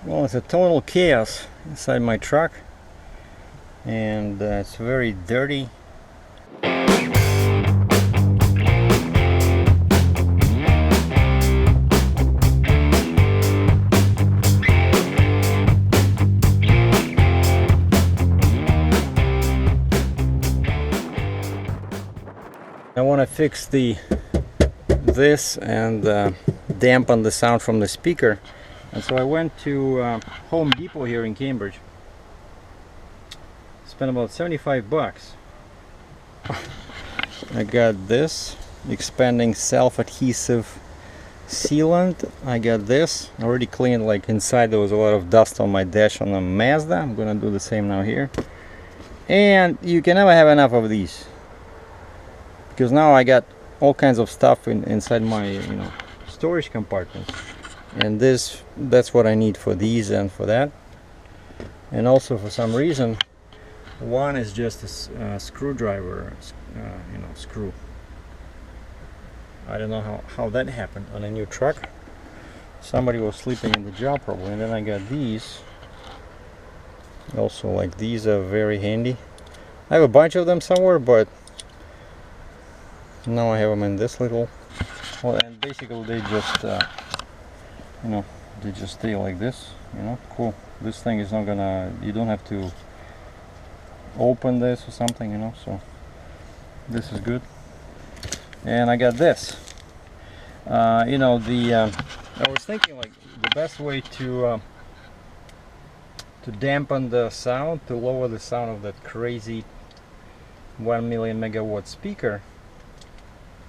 Well, it's a total chaos inside my truck, and it's very dirty. I want to fix this and dampen the sound from the speaker. And so I went to Home Depot here in Cambridge. Spent about 75 bucks. I got this expanding self-adhesive sealant. I got this already cleaned. Like inside there was a lot of dust on my dash on the Mazda. I'm gonna do the same now here. And you can never have enough of these, because now I got all kinds of stuff inside my storage compartments. And that's what I need for these and for that. And also, for some reason, one is just a screwdriver, screw. I don't know how that happened on a new truck. Somebody was sleeping in the job probably. And then I got these. Also, like, these are very handy. I have a bunch of them somewhere, but now I have them in this little. Well, and basically they just they just stay like this. Cool. This thing is not gonna, you don't have to open this or something, so this is good. And I got this. I was thinking, like, the best way to dampen the sound, to lower the sound of that crazy 1 million megawatt speaker,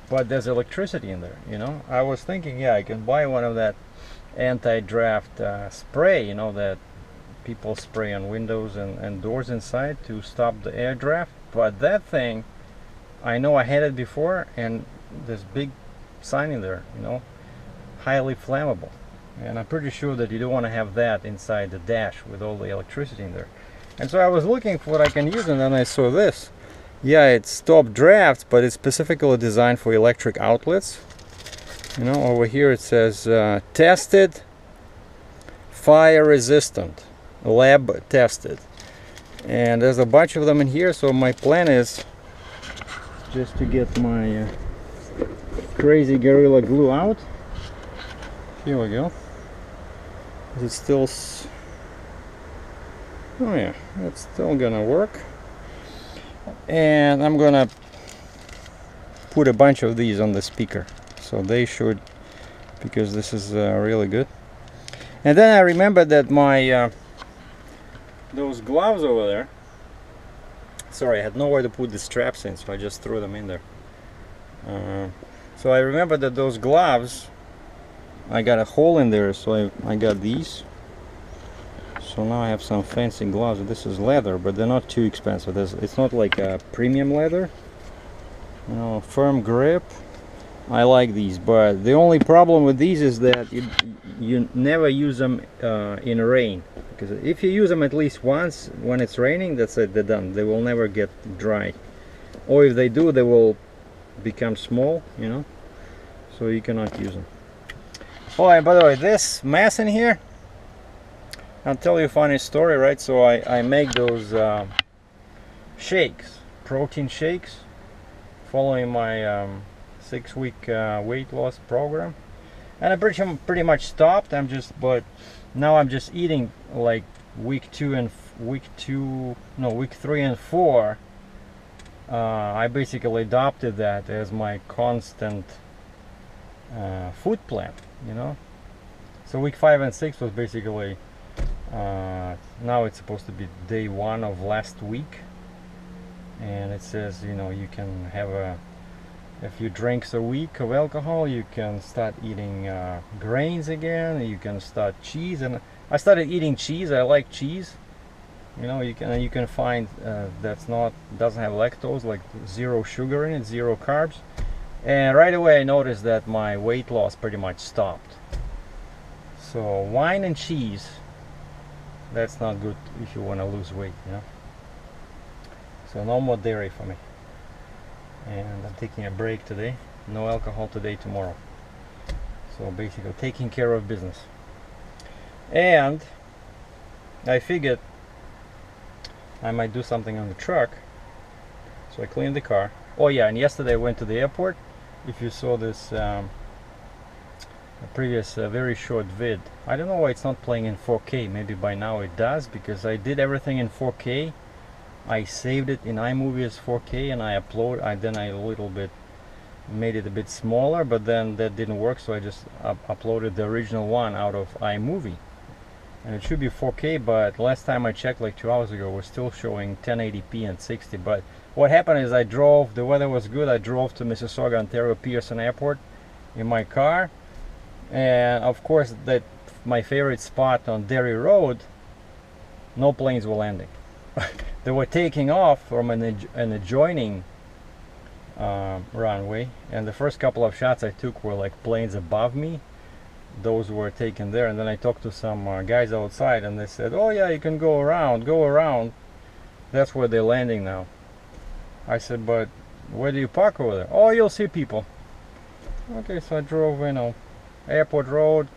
but there's electricity in there. I was thinking, yeah, I can buy one of that anti-draft spray, that people spray on windows and doors inside to stop the air draft. But that thing, I know I had it before, and there's big sign in there, highly flammable. And I'm pretty sure that you don't want to have that inside the dash with all the electricity in there. And so I was looking for what I can use, and then I saw this. Yeah, it's stop drafts, but it's specifically designed for electric outlets. Over here it says tested, fire resistant, lab tested. And there's a bunch of them in here, so my plan is just to get my crazy Gorilla Glue out. Here we go. Is it still... Oh yeah, it's still gonna work. And I'm gonna put a bunch of these on the speaker, so they should, because this is really good. And then I remembered that my those gloves over there, sorry, I had nowhere to put the straps in, so I just threw them in there. So I remember that those gloves, I got a hole in there, so I got these. So now I have some fancy gloves. This is leather, but they're not too expensive. It's not like a premium leather. Firm grip. I like these, but the only problem with these is that you never use them in rain. Because if you use them at least once when it's raining, that's it, they're done. They will never get dry. Or if they do, they will become small, so you cannot use them. Oh, and by the way, this mess in here, I'll tell you a funny story, right? So I make those shakes, protein shakes, following my 6-week weight loss program, and I pretty much stopped. But now I'm just eating like week 3 and 4. I basically adopted that as my constant food plan, So week 5 and 6 was basically. Now it's supposed to be day 1 of last week, and it says you can have a few drinks a week of alcohol, you can start eating grains again, you can start cheese. And I started eating cheese. I like cheese. You can find doesn't have lactose, like 0 sugar in it, 0 carbs. And right away I noticed that my weight loss pretty much stopped. So wine and cheese, that's not good if you want to lose weight, So no more dairy for me. And I'm taking a break today. No alcohol today, tomorrow. So basically taking care of business. And I figured I might do something on the truck, so I cleaned the car. Oh yeah, and yesterday I went to the airport. If you saw this previous very short vid, I don't know why it's not playing in 4K. Maybe by now it does, because I did everything in 4K. I saved it in iMovie as 4K, and then I a little bit made it a bit smaller, but then that didn't work, so I just uploaded the original one out of iMovie, and it should be 4K, but last time I checked, like 2 hours ago, we're still showing 1080p and 60. But what happened is the weather was good, I drove to Mississauga, Ontario Pearson Airport in my car, and of course that my favorite spot on Derry Road, no planes were landing. They were taking off from an adjoining runway, and the first couple of shots I took were like planes above me. Those were taken there, and then I talked to some guys outside, and they said, oh yeah, you can go around, that's where they're landing now. I said, but where do you park over there? Oh, you'll see people. Okay, so I drove, Airport Road,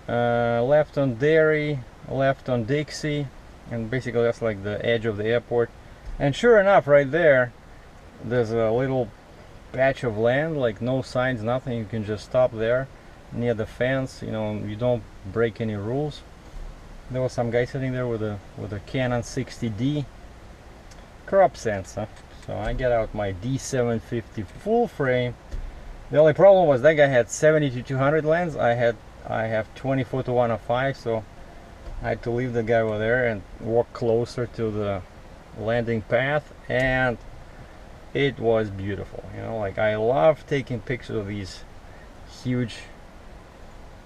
left on Derry, left on Dixie, and basically that's like the edge of the airport. And sure enough, right there's a little patch of land, like no signs, nothing. You can just stop there near the fence. You don't break any rules. There was some guy sitting there with a Canon 60D crop sensor. So I get out my D750 full frame. The only problem was that guy had 70-200 lens. I have 24-105, so I had to leave the guy over there and walk closer to the landing path, and it was beautiful. Like, I love taking pictures of these huge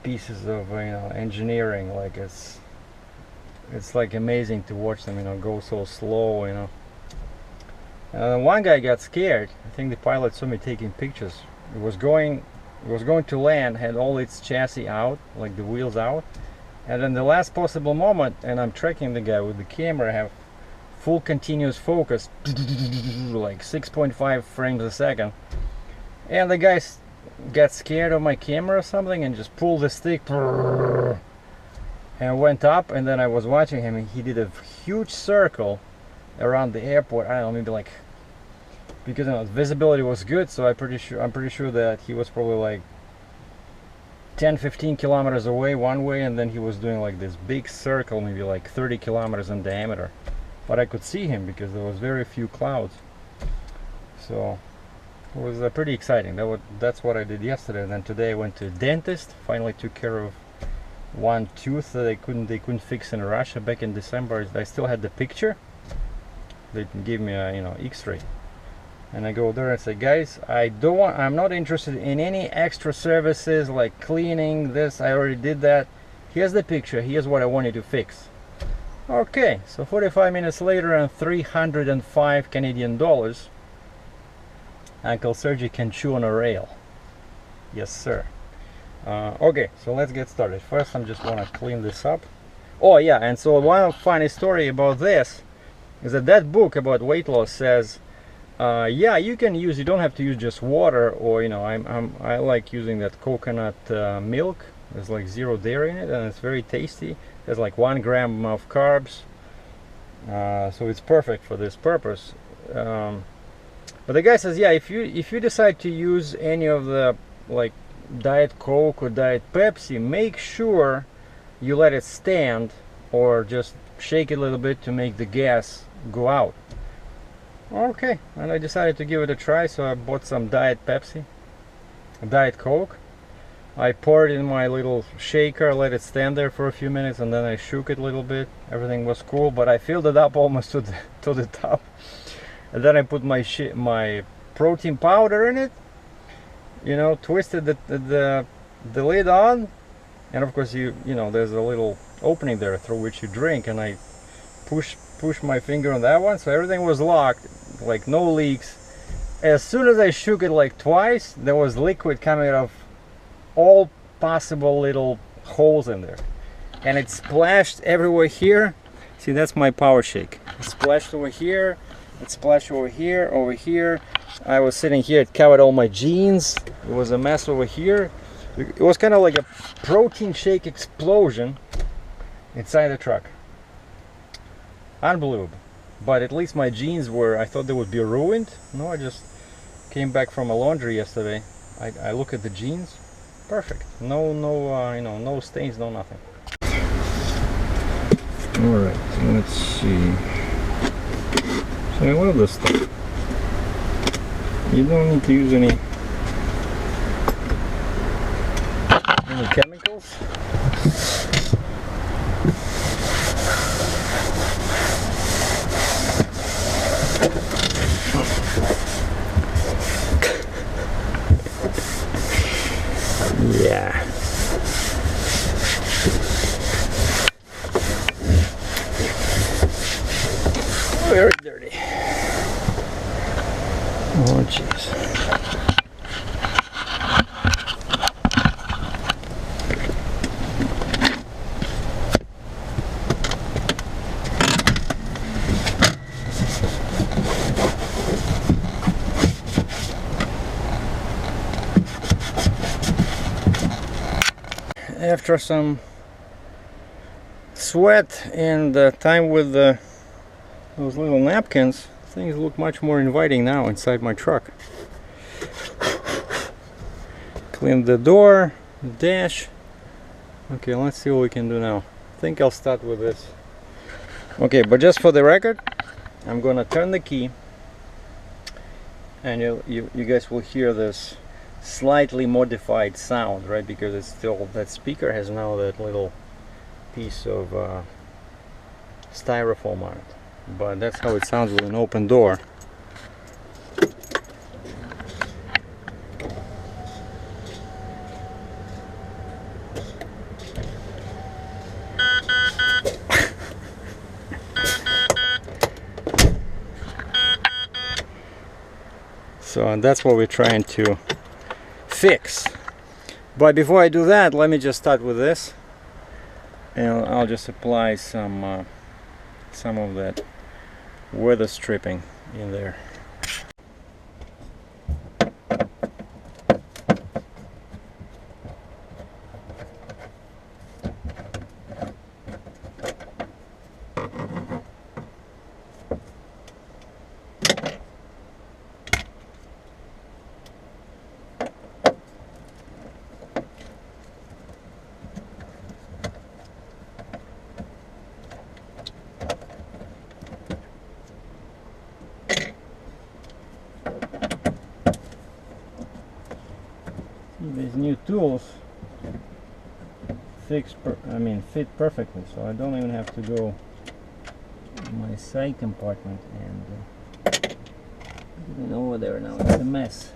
pieces of engineering. Like, it's like amazing to watch them go so slow. One guy got scared. I think the pilot saw me taking pictures. It was going to land, had all its chassis out, like the wheels out, and then the last possible moment, and I'm tracking the guy with the camera, I have full continuous focus, like 6.5 frames a second, and the guy got scared of my camera or something and just pulled the stick and went up, and then I was watching him, and he did a huge circle around the airport. I don't know, maybe like, because visibility was good, so I'm pretty sure that he was probably like 10-15 kilometers away one way, and then he was doing like this big circle, maybe like 30 kilometers in diameter. But I could see him because there was very few clouds, so it was pretty exciting. That's what I did yesterday. And then today I went to a dentist, finally took care of one tooth that they couldn't fix in Russia back in December. I still had the picture. They gave me a X-ray. And I go there and say, guys, I'm not interested in any extra services like cleaning this. I already did that. Here's the picture. Here's what I want you to fix. Okay, so 45 minutes later and 305 Canadian dollars, Uncle Sergey can chew on a rail. Yes, sir. Okay, so let's get started. First, I just want to clean this up. Oh yeah, and so one funny story about this is that book about weight loss says, yeah, you don't have to use just water, or I like using that coconut milk. There's like 0 dairy in it, and it's very tasty. There's like 1 gram of carbs, so it's perfect for this purpose. But the guy says, yeah, if you decide to use any of the like Diet Coke or Diet Pepsi, make sure you let it stand, or just shake it a little bit to make the gas go out. Okay, and I decided to give it a try, so I bought some Diet Pepsi, Diet Coke. I poured it in my little shaker, let it stand there for a few minutes, and then I shook it a little bit. Everything was cool, but I filled it up almost to the top. And then I put my protein powder in it, twisted the lid on, and of course there's a little opening there through which you drink, and I push my finger on that one, so everything was locked, like no leaks. As soon as I shook it like twice, there was liquid coming out of all possible little holes in there, and it splashed everywhere here. See, that's my power shake. It splashed over here, it splashed over here. I was sitting here, it covered all my jeans. It was a mess over here. It was kind of like a protein shake explosion inside the truck. unbelievable. But at least my jeans were, I thought they would be ruined. No, I just came back from a laundry yesterday. I look at the jeans, perfect. No, you know, no stains, no nothing. All right, let's see. So I love this stuff. You don't need to use any chemicals. Yeah. Very dirty. Oh jeez. After some sweat and time with those little napkins, things look much more inviting now inside my truck. Clean the door, dash. Okay, let's see what we can do now. I think I'll start with this. Okay, but just for the record, I'm gonna turn the key, and you guys will hear this slightly modified sound, right? Because it's still, that speaker has now that little piece of styrofoam on it. But that's how it sounds with an open door. So that's what we're trying to fix. But before I do that, let me just start with this, and I'll just apply some of that weather stripping in there. These new tools fit perfectly, so I don't even have to go in my side compartment and get it over there. Now it's a mess.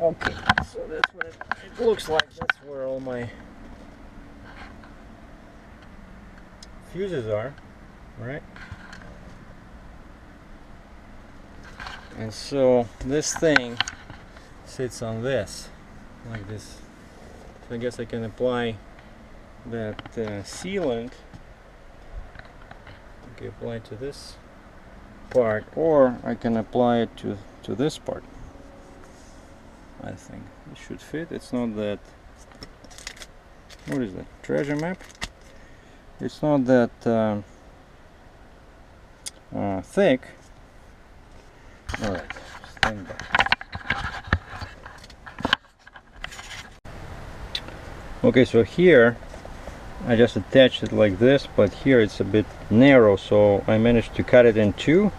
Okay, so that's what it looks like. That's where all my fuses are, right? And so this thing sits on this, like this. So I guess I can apply that sealant. Okay, apply it to this part, or I can apply it to this part. I think it should fit. It's not that, what is that, treasure map? It's not that thick. Alright, stand by. Okay, so here I just attached it like this, but here it's a bit narrow, so I managed to cut it in two.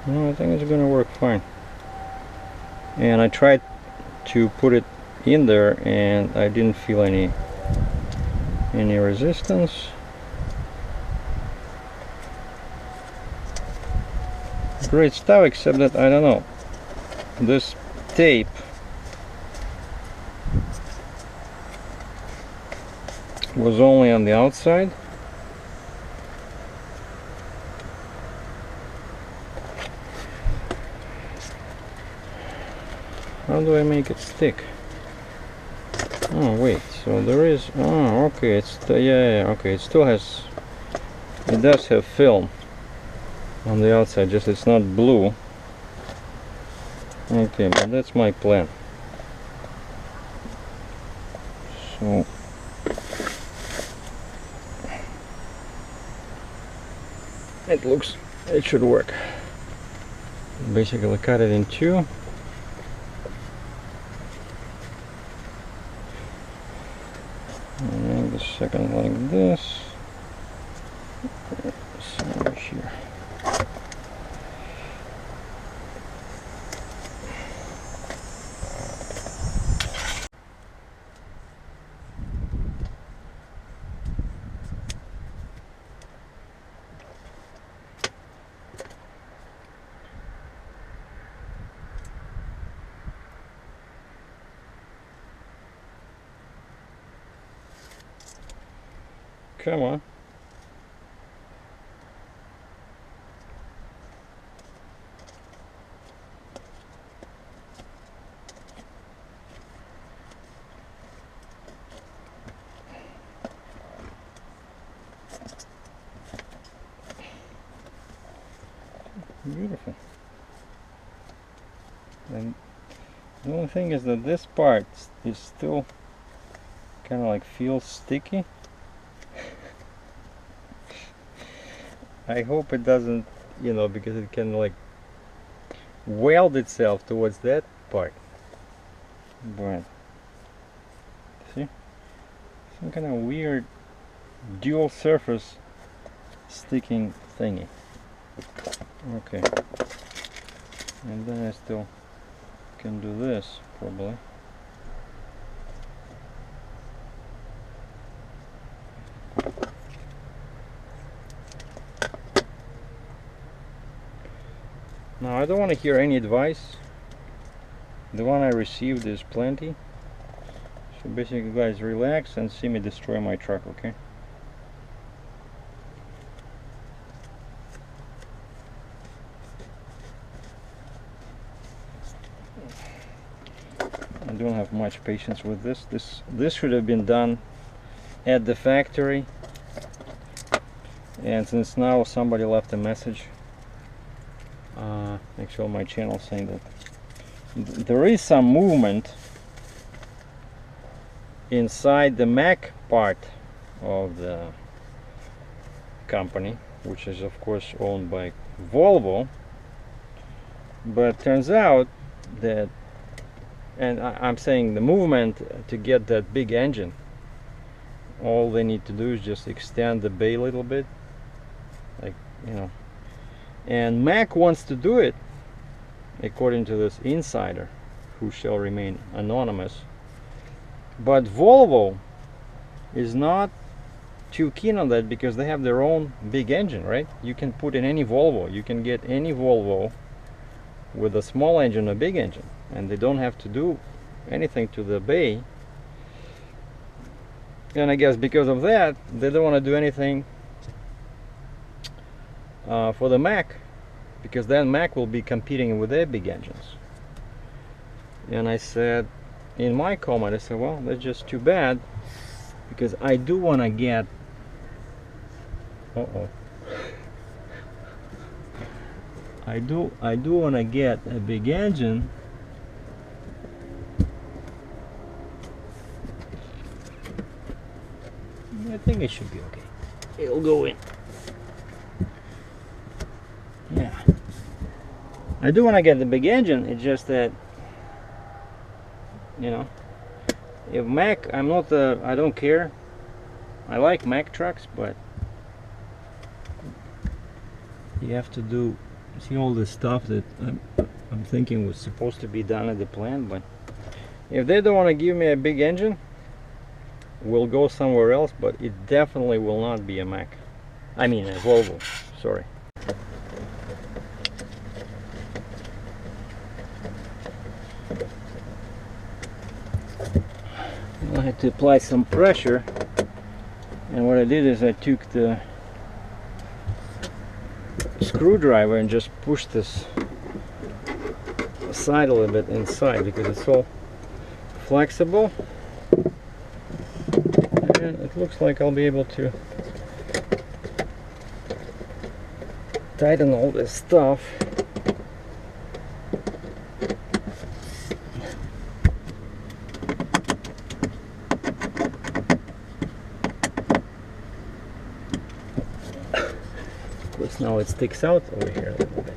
No, I think it's gonna work fine. And I tried to put it in there and I didn't feel any resistance. Great stuff, except that, I don't know, this tape was only on the outside. How do I make it stick? Oh wait, so there is, oh okay, it's yeah, okay, it still has, it does have film on the outside, just it's not blue. Okay, but that's my plan. So it should work. Basically cut it in two. And the second like this. Somewhere here. Come on. Beautiful. And the only thing is that this part is still kind of like feels sticky. I hope it doesn't, you know, because it can like weld itself towards that part. But see, some kind of weird dual surface sticking thingy. Okay, and then I still can do this probably. Now I don't want to hear any advice. The one I received is plenty. So basically, guys, relax and see me destroy my truck, okay? I don't have much patience with this. This should have been done at the factory. And since now somebody left a message actually on my channel saying that there is some movement inside the Mack part of the company, which is of course owned by Volvo, but turns out that, and I'm saying the movement to get that big engine, all they need to do is just extend the bay a little bit, like, you know, and Mack wants to do it according to this insider who shall remain anonymous, but Volvo is not too keen on that because they have their own big engine, right? You can put in any Volvo, you can get any Volvo with a small engine, a big engine, and they don't have to do anything to the bay. And I guess because of that, they don't want to do anything for the Mack, because then Mack will be competing with their big engines. And I said in my comment, I said, well, that's just too bad, because I do want to get I do want to get a big engine I think it should be okay. It'll go in. Yeah. I do want to get the big engine. It's just that, you know, if Mack, I don't care. I like Mack trucks, but you have to do, see all the stuff that I'm thinking was supposed to be done at the plant. But if they don't want to give me a big engine, we'll go somewhere else, but it definitely will not be a Mack. I mean a Volvo, sorry. I had to apply some pressure, and what I did is I took the screwdriver and just pushed this aside a little bit inside, because it's all flexible, and it looks like I'll be able to tighten all this stuff. Now it sticks out over here a little bit.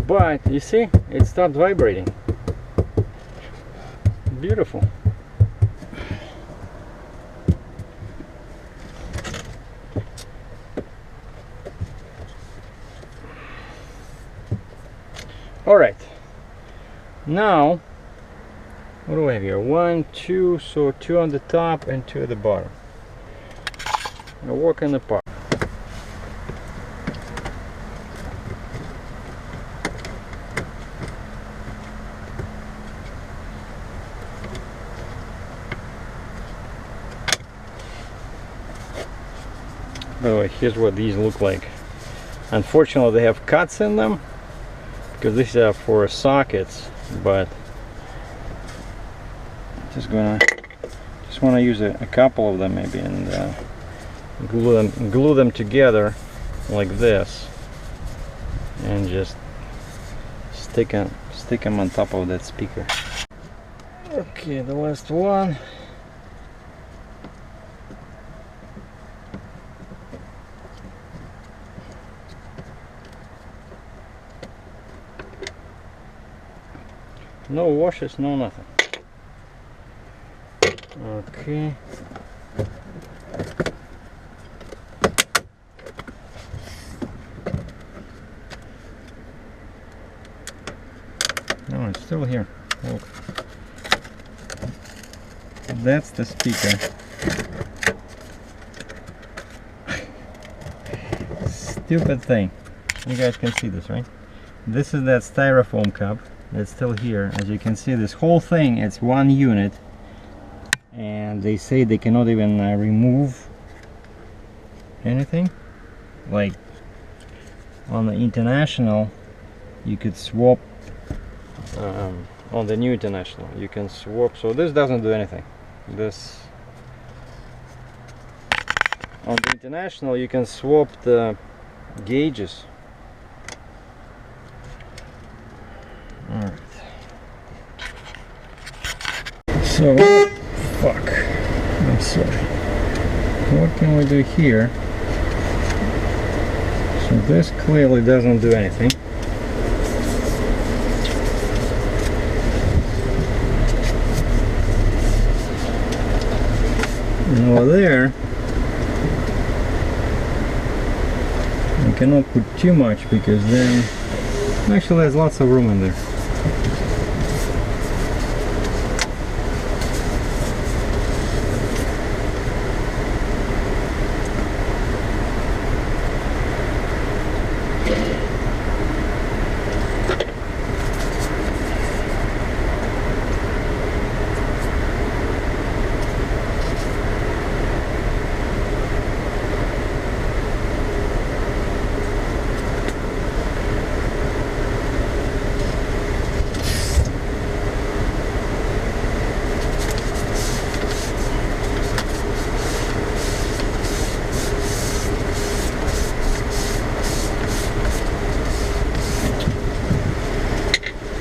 But you see, it stopped vibrating. Beautiful. All right. Now, what do I have here? 1, 2, so 2 on the top and 2 at the bottom. A walk in the park. By the way, here's what these look like. Unfortunately, they have cuts in them because these are for sockets, but just want to use a couple of them maybe and glue them together like this, and just stick them on top of that speaker. Okay, the last one. No washes, no nothing. Okay. No, it's still here. Look. That's the speaker. Stupid thing. You guys can see this, right? This is that styrofoam cup. It's still here. As you can see, this whole thing, it's one unit, and they say they cannot even remove anything. Like on the International, you could swap. On the new International, you can swap. So this doesn't do anything. This on the International, you can swap the gauges. Alright. So, fuck. I'm sorry. What can we do here? So this clearly doesn't do anything. And over there, I cannot put too much because then actually there's lots of room in there.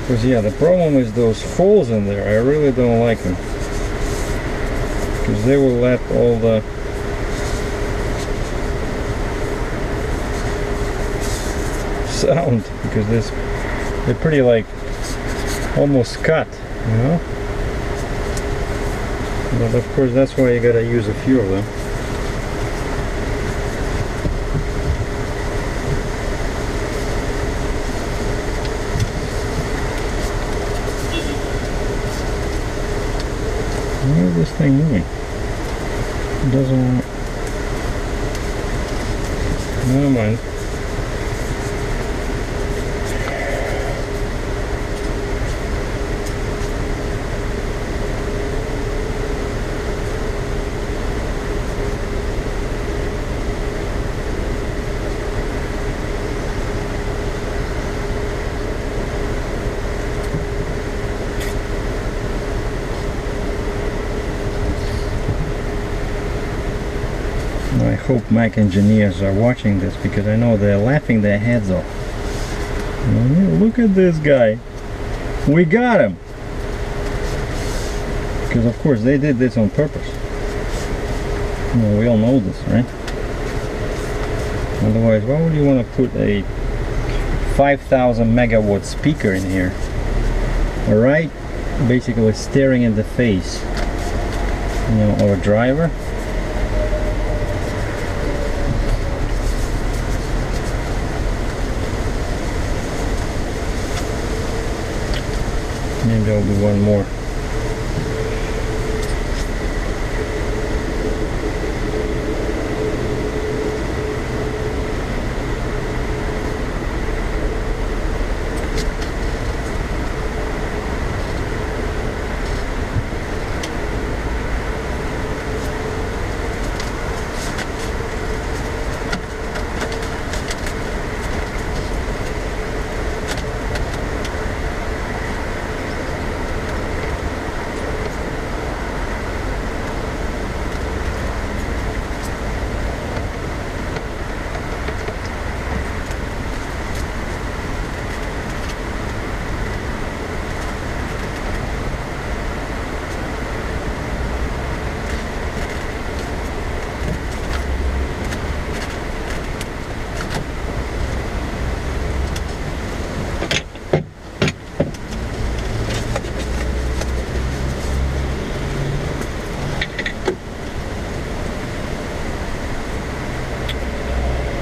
Because yeah, the problem is those holes in there. I really don't like them because they will let all the sound, because they're pretty like almost cut, you know. But of course that's why you gotta use a few of them. What is this thing doing? It doesn't want... Never mind. I hope Mack engineers are watching this, because I know they're laughing their heads off. Look at this guy. We got him! Because of course they did this on purpose. Well, we all know this, right? Otherwise, why would you want to put a 5,000 megawatt speaker in here? Alright? Basically staring in the face, of a driver. Maybe I'll do one more.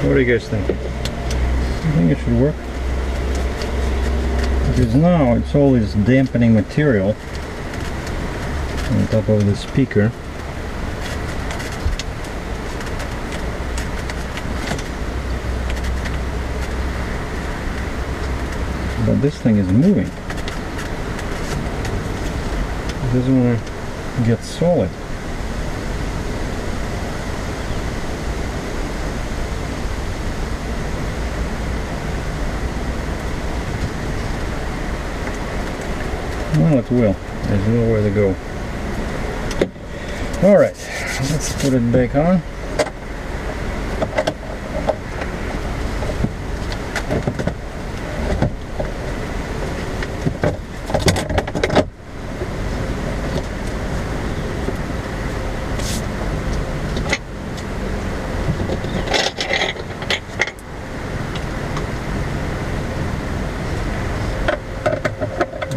What do you guys think? I think it should work. Because now it's all this dampening material on top of the speaker. But this thing is moving. It doesn't want to get solid. Well, it will. There's nowhere to go. Alright, let's put it back on.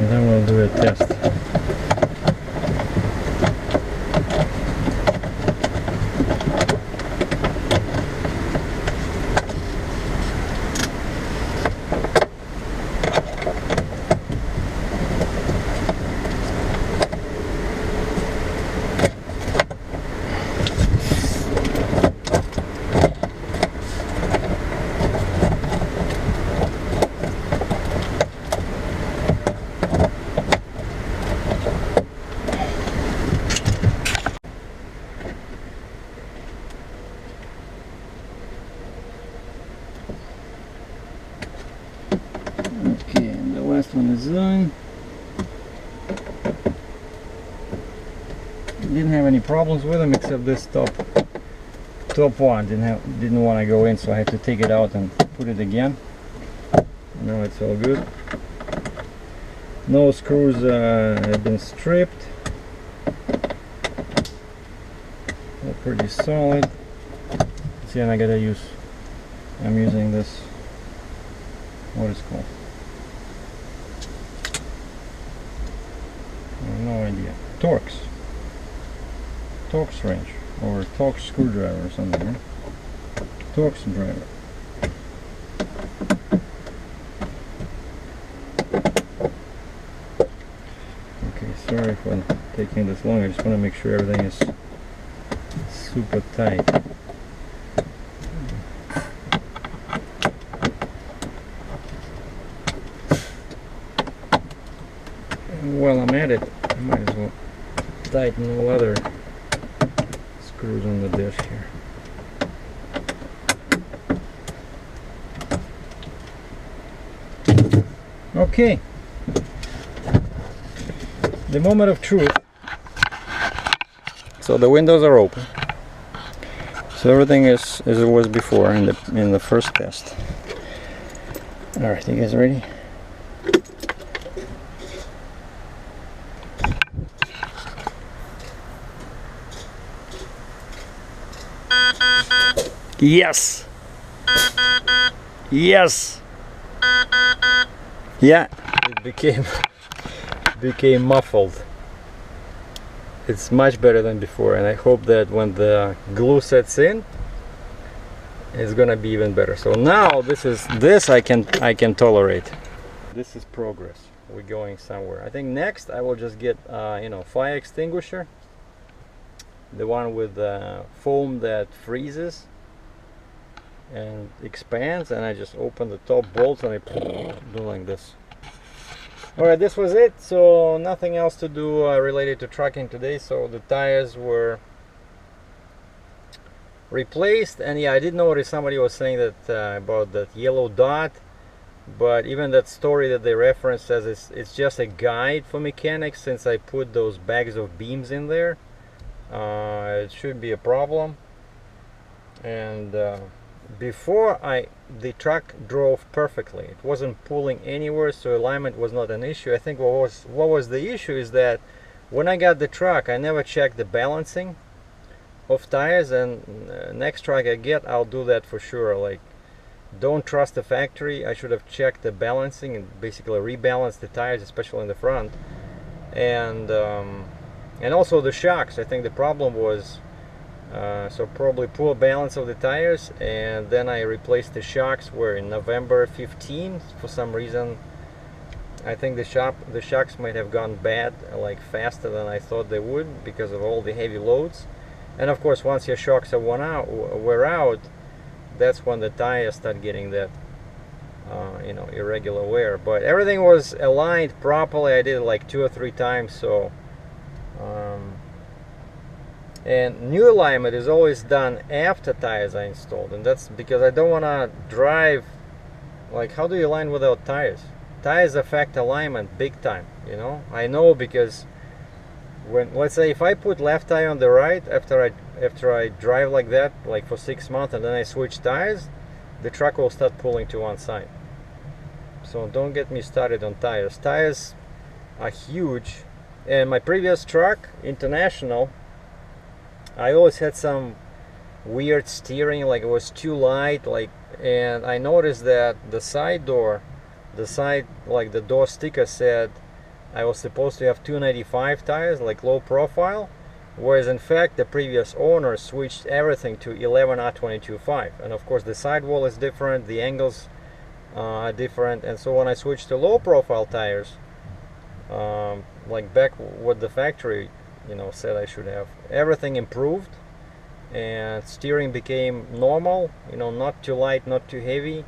And then we'll do a test. Okay, and the last one is done. Didn't have any problems with them except this top one didn't want to go in, so I had to take it out and put it again. Now it's all good. No screws have been stripped. They're pretty solid. See, and I'm using this, what is it called? I have no idea. Torx wrench, or Torx screwdriver or something, right? Torx driver. Okay, sorry for taking this long. I just want to make sure everything is super tight. And while I'm at it, I might as well tighten all other screws on the dish here. Okay, the moment of truth. So the windows are open. So everything is as it was before in the first test. All right, you guys ready? Yes. Yes. Yeah, it became muffled. It's much better than before, and I hope that when the glue sets in, it's gonna be even better. So now this I can tolerate. This is progress. We're going somewhere. I think next I will just get you know, fire extinguisher, the one with foam that freezes and expands, and I just open the top bolts and I do like this. Alright, this was it. So nothing else to do related to trucking today. So the tires were replaced, and yeah, I did notice somebody was saying that about that yellow dot, but even that story that they referenced says it's just a guide for mechanics. Since I put those bags of beams in there, it shouldn't be a problem. And before the truck drove perfectly. It wasn't pulling anywhere, so alignment was not an issue. I think what was the issue is that when I got the truck, I never checked the balancing of tires, and next truck I get, I'll do that for sure. Like, don't trust the factory. I should have checked the balancing and basically rebalanced the tires, especially in the front, and also the shocks. I think the problem was so probably poor balance of the tires, and then I replaced the shocks were in November 15. For some reason I think the shocks might have gone bad like faster than I thought they would because of all the heavy loads. And of course, once your shocks are wear out, that's when the tires start getting that you know, irregular wear. But everything was aligned properly. I did it like 2 or 3 times. So and new alignment is always done after tires are installed, and that's because I don't want to drive like, how do you align without tires? Tires affect alignment big time, you know. I know, because when, let's say if I put left tire on the right after I drive like that like for 6 months, and then I switch tires, the truck will start pulling to one side. So don't get me started on tires. Tires are huge. And my previous truck, International, I always had some weird steering, like it was too light, like, and I noticed that the side door, like the door sticker said I was supposed to have 295 tires, like low profile, whereas in fact the previous owner switched everything to 11 R22.5, and of course the sidewall is different, the angles are different, and so when I switched to low profile tires, like back what the factory, you know, said I should have, everything improved and steering became normal, you know, not too light, not too heavy,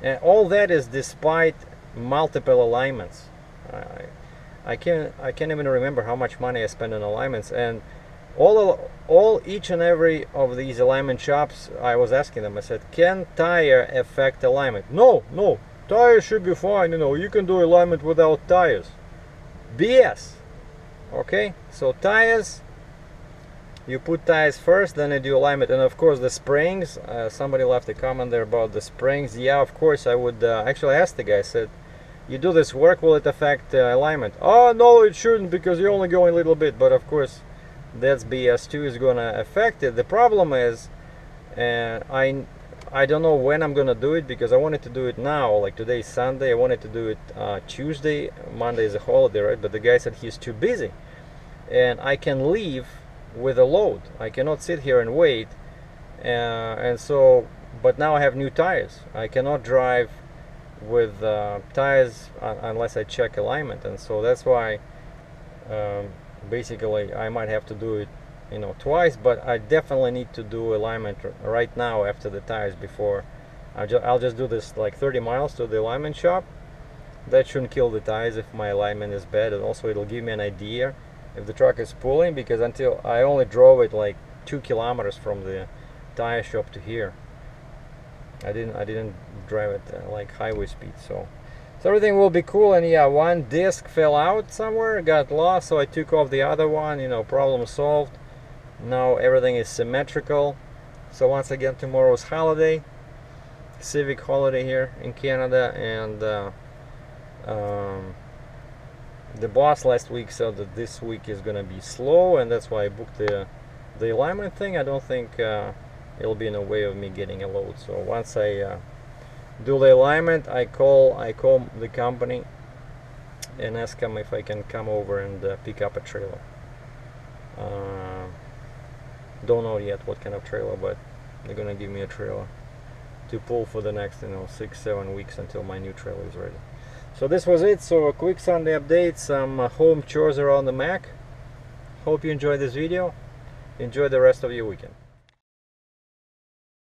and all that is despite multiple alignments. I can't even remember how much money I spent on alignments, and each and every of these alignment shops, I was asking them, I said, can tire affect alignment? No, tires should be fine, you know, you can do alignment without tires. BS. Okay, so tires, you put tires first, then you do alignment. And of course the springs, somebody left a comment there about the springs. Yeah, of course I would actually ask the guy, I said, you do this work, will it affect alignment? Oh no, it shouldn't, because you're only going a little bit. But of course that's BS too, is gonna affect it. The problem is I don't know when I'm gonna do it, because I wanted to do it now, like today is Sunday, I wanted to do it Tuesday, Monday is a holiday, right? But the guy said he's too busy, and I can leave with a load. I cannot sit here and wait, and so, but now I have new tires. I cannot drive with tires unless I check alignment, and so that's why basically I might have to do it, you know, twice. But I definitely need to do alignment right now after the tires, before I'll just do this like 30 miles to the alignment shop. That shouldn't kill the tires if my alignment is bad, and also it'll give me an idea if the truck is pulling, because until I only drove it like 2 kilometers from the tire shop to here. I didn't drive it like highway speed, so everything will be cool. And yeah, one disc fell out somewhere, got lost, so I took off the other one, you know, problem solved. Now everything is symmetrical. So once again, tomorrow's holiday, civic holiday here in Canada, and the boss last week said that this week is gonna be slow, and that's why I booked the alignment thing. I don't think it'll be in a way of me getting a load. So once I do the alignment, I call the company and ask them if I can come over and pick up a trailer. Don't know yet what kind of trailer, but they're gonna give me a trailer to pull for the next 6-7 weeks until my new trailer is ready. So this was it. So a quick Sunday update, some home chores around the Mack. Hope you enjoyed this video. Enjoy the rest of your weekend.